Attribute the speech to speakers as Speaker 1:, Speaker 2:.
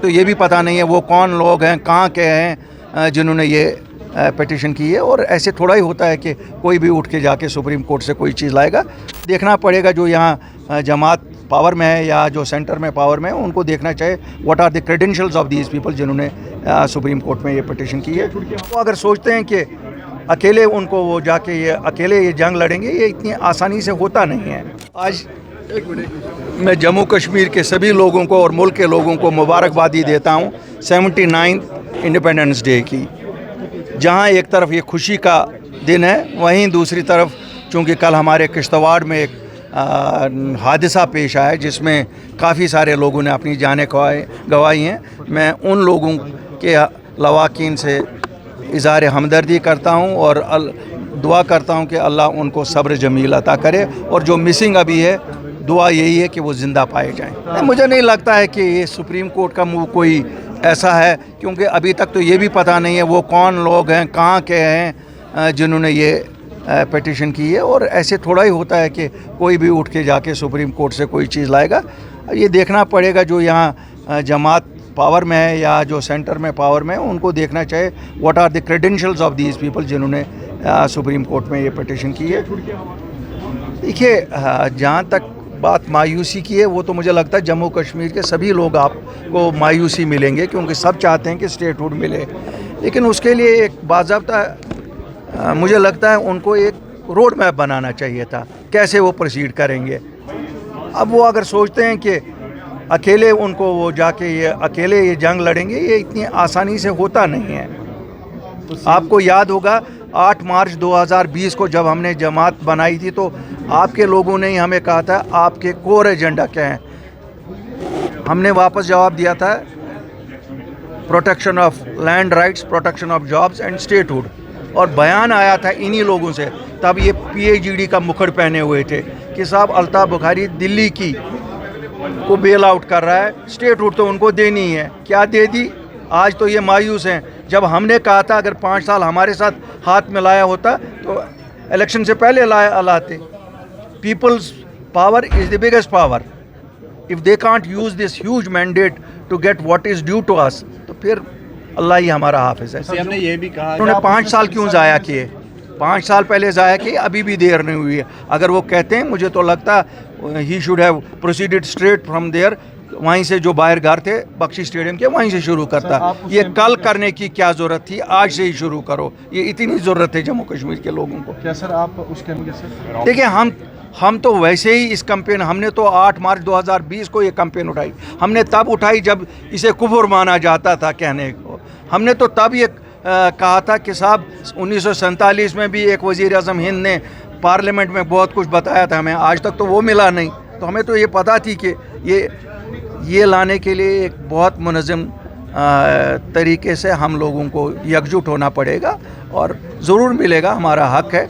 Speaker 1: तक तो ये भी पता नहीं है वो कौन लोग हैं, कहाँ के हैं जिन्होंने ये पिटीशन की है। और ऐसे थोड़ा ही होता है कि कोई भी उठ के जाके सुप्रीम कोर्ट से कोई चीज़ लाएगा। देखना पड़ेगा जो यहाँ जमात पावर में है या जो सेंटर में पावर में है, उनको देखना चाहिए what are the credentials of these people जिन्होंने सुप्रीम कोर्ट में ये पिटीशन की है। वो अगर सोचते हैं कि अकेले उनको वो जाके ये अकेले ये जंग लड़ेंगे, ये इतनी आसानी से होता नहीं है। आज मैं जम्मू कश्मीर के सभी लोगों को और मुल्क के लोगों को मुबारकबादी देता हूँ 79th इंडिपेंडेंस डे की, जहाँ एक तरफ ये खुशी का दिन है, वहीं दूसरी तरफ चूँकि कल हमारे किश्तवाड़ में एक हादसा पेश आया जिसमें काफ़ी सारे लोगों ने अपनी जानें गंवाई हैं। मैं उन लोगों के लवाकिन से इज़हार हमदर्दी करता हूँ और दुआ करता हूँ कि अल्लाह उनको सब्र जमील अता करे, और जो मिसिंग अभी है दुआ यही है कि वो ज़िंदा पाए जाएं। मुझे नहीं लगता है कि ये सुप्रीम कोर्ट का मूव कोई ऐसा है, क्योंकि अभी तक तो ये भी पता नहीं है वो कौन लोग हैं, कहाँ के हैं जिन्होंने ये पिटीशन की है। और ऐसे थोड़ा ही होता है कि कोई भी उठ के जाके सुप्रीम कोर्ट से कोई चीज़ लाएगा। ये देखना पड़ेगा जो यहाँ जमात पावर में है या जो सेंटर में पावर में है, उनको देखना चाहिए what are the credentials of these people जिन्होंने सुप्रीम कोर्ट में ये पिटीशन की है। देखिए, जहाँ तक बात मायूसी की है, वो तो मुझे लगता है जम्मू कश्मीर के सभी लोग आपको मायूसी मिलेंगे, क्योंकि सब चाहते हैं कि स्टेटहुड मिले, लेकिन उसके लिए एक बाज़ाब्ता मुझे लगता है उनको एक रोड मैप बनाना चाहिए था कैसे वो प्रोसीड करेंगे। अब वो अगर सोचते हैं कि अकेले उनको वो जाके ये अकेले ये जंग लड़ेंगे, ये इतनी आसानी से होता नहीं है। आपको याद होगा 8 मार्च 2020 को जब हमने जमात बनाई थी तो आपके लोगों ने ही हमें कहा था आपके कोर एजेंडा क्या हैं। हमने वापस जवाब दिया था protection of land rights, protection of jobs and statehood, और बयान आया था इन्हीं लोगों से। तब ये PhD का मुखड़ पहने हुए थे कि साहब अल्ताफ़ बुखारी दिल्ली की को बेल आउट कर रहा है, स्टेटहुड तो उनको देनी है। क्या दे दी? आज तो ये मायूस हैं। जब हमने कहा था अगर 5 साल हमारे साथ हाथ मिलाया होता तो इलेक्शन से पहले लाते। People's power is the biggest power. If they can't use this huge mandate to get what is due to us, तो फिर अल्लाह ही हमारा हाफिज़ है।
Speaker 2: हमने ये भी कहा
Speaker 1: उन्होंने 5 साल क्यों ज़ाया किए? 5 साल पहले ज़ाया किए, अभी भी देर नहीं हुई है। अगर वो कहते हैं, मुझे तो लगता he should have proceeded straight from there, वहीं से जो बाहर घर थे बख्शी स्टेडियम के, वहीं से शुरू करता। ये कल करने की क्या ज़रूरत थी? आज से ही शुरू करो। ये इतनी ज़रूरत है जम्मू कश्मीर के लोगों को।
Speaker 2: क्या सर आप उसके सर
Speaker 1: देखिए, हम तो वैसे ही इस कैंपेन, हमने तो 8 मार्च 2020 को ये कैंपेन उठाई। हमने तब उठाई जब इसे कुफर माना जाता था कहने को। हमने तो तब ये कहा था कि साहब 1947 में भी एक वज़ीर आज़म हिंद ने पार्लियामेंट में बहुत कुछ बताया था हमें, आज तक तो वो मिला नहीं। तो हमें तो ये पता थी कि ये लाने के लिए एक बहुत मुनज़्ज़म तरीके से हम लोगों को एकजुट होना पड़ेगा, और ज़रूर मिलेगा, हमारा हक है।